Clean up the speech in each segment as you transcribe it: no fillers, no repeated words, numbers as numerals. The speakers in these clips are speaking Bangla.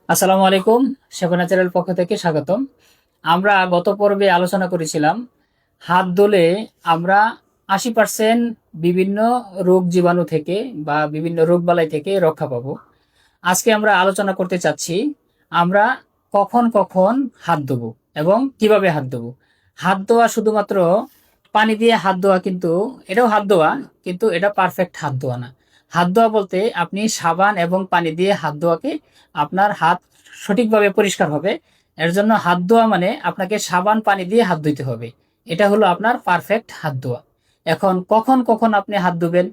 আসসালামু আলাইকুম। শেফা ন্যাচারাল পক্ষ থেকে স্বাগতম। আমরা গত পর্বে আলোচনা করেছিলাম হাত ধুলে আমরা 80% বিভিন্ন রোগ জীবাণু থেকে বা বিভিন্ন রোগবালাই থেকে রক্ষা পাবো। আজকে আমরা আলোচনা করতে চাচ্ছি আমরা কখন কখন হাত ধোবো এবং কিভাবে হাত ধোবো। হাত ধোয়া শুধুমাত্র পানি দিয়ে হাত ধোয়া, কিন্তু এটাও হাত ধোয়া, কিন্তু এটা পারফেক্ট হাত ধোয়া না। হাত ধোয়া বলতে আপনি সাবান এবং পানি দিয়ে হাত ধোয়াকে আপনার হাত সঠিকভাবে পরিষ্কার হবে। এর জন্য হাত ধোয়া মানে আপনাকে সাবান পানি দিয়ে হাত ধুইতে হবে। এটা হলো আপনার পারফেক্ট হাত ধোয়া। এখন কখন কখন আপনি হাত ধুবেন,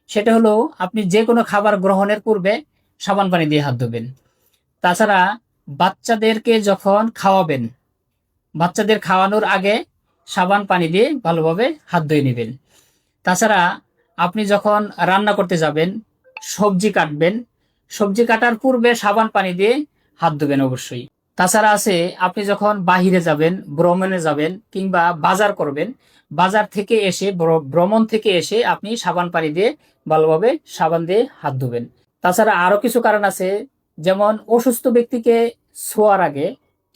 সেটা হলো আপনি যে কোনো খাবার গ্রহণের পূর্বে সাবান পানি দিয়ে হাত ধুবেন। তাছাড়া বাচ্চাদেরকে যখন খাওয়াবেন, বাচ্চাদের খাওয়ানোর আগে সাবান পানি দিয়ে ভালোভাবে হাত ধুয়ে নেবেন। তাছাড়া আপনি যখন রান্না করতে যাবেন, সবজি কাটবেন, সবজি কাটার পূর্বে সাবান পানি দিয়ে হাত ধুবেন অবশ্যই। তাছাড়া আছে, আপনি যখন বাহিরে যাবেন, ভ্রমণে যাবেন কিংবা বাজার করবেন, বাজার থেকে এসে ভ্রমণ থেকে এসে আপনি সাবান পানি দিয়ে ভালোভাবে সাবান দিয়ে হাত ধুবেন। তাছাড়া আরো কিছু কারণ আছে, যেমন অসুস্থ ব্যক্তিকে ছোঁয়ার আগে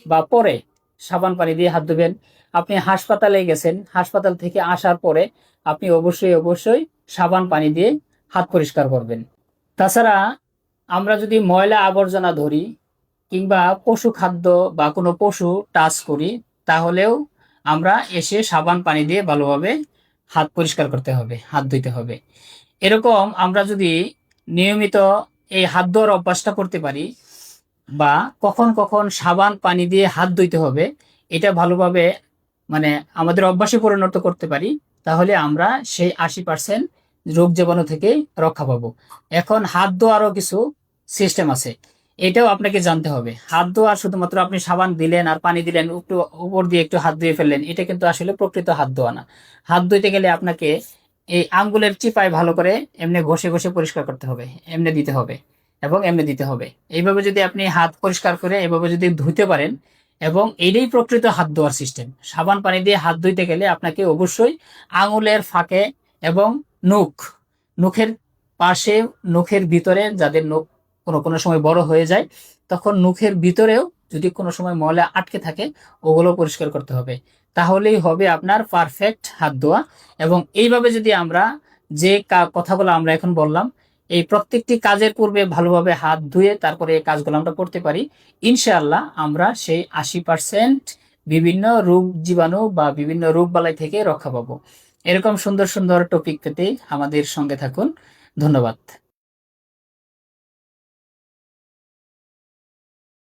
বা পরে সাবান পানি দিয়ে হাত ধুবেন। আপনি হাসপাতালে গেছেন, হাসপাতাল থেকে আসার পরে আপনি অবশ্যই অবশ্যই সাবান পানি দিয়ে হাত পরিষ্কার করবেন। তাছাড়া আমরা যদি ময়লা আবর্জনা ধরি কিংবা পশু খাদ্য বা কোনো পশু টাচ করি, তাহলেও আমরা এসে সাবান পানি দিয়ে ভালোভাবে হাত পরিষ্কার করতে হবে, হাত ধুইতে হবে। এরকম আমরা যদি নিয়মিত এই হাত ধোয়ার অভ্যাসটা করতে পারি বা কখন কখন সাবান পানি দিয়ে হাত ধুইতে হবে, এটা ভালোভাবে মানে আমাদের অভ্যাসে পরিণত করতে পারি, তাহলে আমরা সেই 80% রোগ জীবাণু থেকে রক্ষা পাবো। এখন হাত ধোয়ারও কিছু সিস্টেম আছে, এটাও আপনাকে জানতে হবে। হাত ধোয়া শুধুমাত্র আপনি সাবান দিলেন আর পানি দিলেন, একটু উপর দিয়ে একটু হাত ধুয়ে ফেললেন, এটা কিন্তু আসলে প্রকৃত হাত ধোয়া না। হাত ধুইতে গেলে আপনাকে এই আঙ্গুলের চিপায় ভালো করে এমনি ঘষে ঘষে পরিষ্কার করতে হবে, এমনি দিতে হবে এবং এমনি দিতে হবে। এইভাবে যদি আপনি হাত পরিষ্কার করে এভাবে যদি ধুইতে পারেন, এবং এইটাই প্রকৃত হাত ধোয়ার সিস্টেম। সাবান পানি দিয়ে হাত ধুইতে গেলে আপনাকে অবশ্যই আঙুলের ফাঁকে এবং নখ, নখের পাশে, নখের ভিতরে, যাদের নখ কোনো কোনো সময় বড় হয়ে যায়, তখন নখের ভিতরেও যদি কোনো সময় ময়লা আটকে থাকে, ওগুলো পরিষ্কার করতে হবে। তাহলেই হবে আপনার পারফেক্ট হাত ধোয়া। এবং এইভাবে যদি আমরা যে কথাগুলো আমরা এখন বললাম, এই প্রত্যেকটি কাজের পূর্বে ভালোভাবে হাত ধুয়ে তারপরে এই কাজগুলো আমরা করতে পারি, ইনশাআল্লাহ আমরা সেই 80% বিভিন্ন রোগ জীবাণু বা বিভিন্ন রোগ বালাই থেকে রক্ষা পাবো। এরকম সুন্দর সুন্দর টপিক পেতে আমাদের সঙ্গে থাকুন। ধন্যবাদ।